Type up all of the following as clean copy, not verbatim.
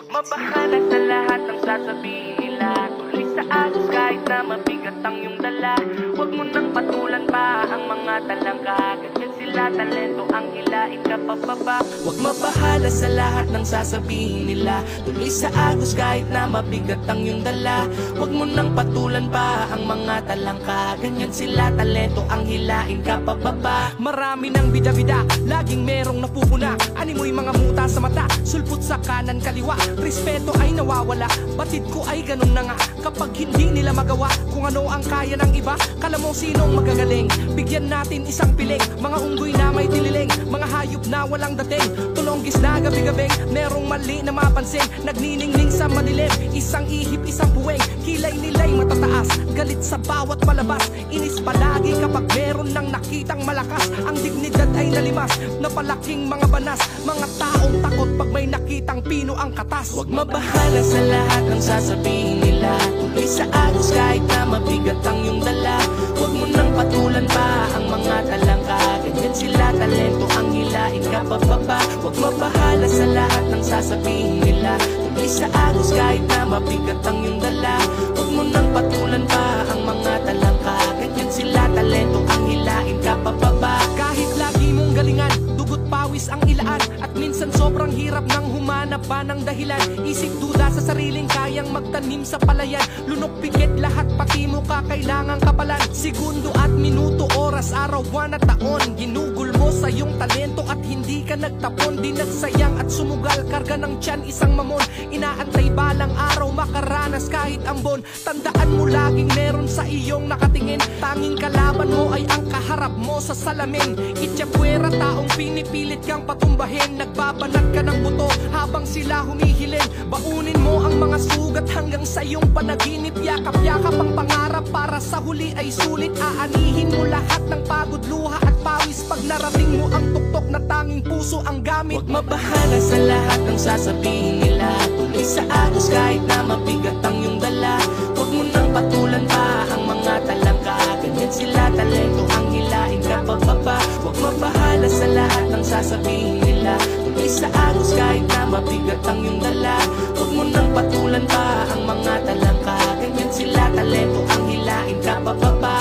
Mabahala sa lahat ng sasabihin nila. Tuloy sa agos kahit na mabigat ang iyong dala. Huwag mo nang patulan pa ang mga talangka. Ganyan sila talento, ang hilain ka pababa. Huwag mabahala sa lahat ng sasabihin nila. Tuloy sa agos kahit na mabigat ang iyong dala. Huwag mo nang patulan pa ang mga talangka. Ganyan sila talento, ang hilain ka pababa. Marami ng bida-bida, laging merong napupuna. Animoy mga muta sa mata, sulpot sa kanan kaliwa. Respeto ay nawawala, batid ko ay ganun na nga. Kapag hindi nila magawa kung ano ang kaya ng iba, kala mo sinong magagaling? Bigyan natin isang piling, mga unggoy na may tililing, mga hayop na walang dating. Tulonggis na gabi-gabing, merong mali na mapansin. Nagniningning sa madilim, isang ihip, isang buweng. Kilay nila'y matataas, galit sa bawat palabas. Inis palagi kapag meron nang nakitang malakas. Ang dignidad ay nalimas, napalaking mga banas. Mga taong takot pag may nakitang pino ang katas. Huwag mabahala sa lahat ng sasabihin nila. Tuloy sa agos kahit na mabigat ang iyong dala. Huwag mo nang patulan pa ang mga talangka. Ganyan sila talento, ang hilain ka pababa. Huwag mabahala sa lahat ng sasabihin nila. Tuloy sa agos kahit na mabigat ang iyong dala. Huwag mo nang patulan pa ang mga talangka. Ganyan sila talento, ang hilain ka pababa. Kahit lagi mong galingan, dugot pawis ang ilaan. At minsan sobrang hirap nang humanap pa ng dahilan. Isip duda sa sariling kayang magtanim sa palayan. Lunok pikit lahat pati mo ka kailangang kapalan. Segundo at minuto, oras, araw, buwan at taon. Ginugol mo sa iyong talento at hindi ka nagtapon. Di nagsayang at sumugal, karga ng tiyan isang mamon. Inaantay balang araw makaranas kahit ambon. Tandaan mo laging meron sa iyong nakatingin. Tanging kalaban mo ay ang kaharap mo sa salamin. Ityapuera taong pinipilit kang patumbahin. Nagbabanat ka ng buto habang sila humihilin. Baunin mo ang mga sugat hanggang sa iyong panaginip. Yakap-yakap ang pangarap para sa huli ay sulit. Aanihin mo lahat ng pagod, luha at pawis. Pag narating mo ang tuktok na tanging puso ang gamit. Huwag mabahala sa lahat ng sasabihin nila. Tuloy sa agos kahit na mabigat ang iyong dala. Huwag mo nang patulan pa ang mga talangka. Ganyan sila talento, ang hilain ka pababa. Huwag mabahala sa lahat ng sasabihin nila. Tuloy sa agos kahit na mabigat ang iyong dala. Huwag mo nang patulan pa ang mga talangka. Ganyan sila talento, ang hilain ka pababa.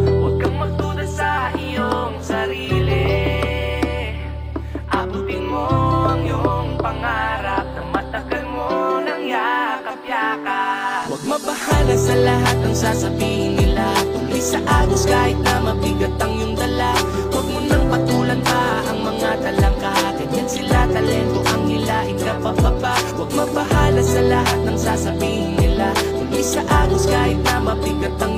Huwag kang magduda sa iyong sarili. Abutin mo ang iyong pangarap na matagal mo nang yakap-yakap. Huwag mabahala sa lahat ng sasabihin nila. Tuloy sa agos kahit na mabigat ang iyong dala. Huwag mo nang patulan pa ang mga talangka. Ganyan sila talento, ang hilain ka pababa. Huwag mabahala sa lahat ng sasabihin nila. Tuloy sa agos kahit na mabigat ang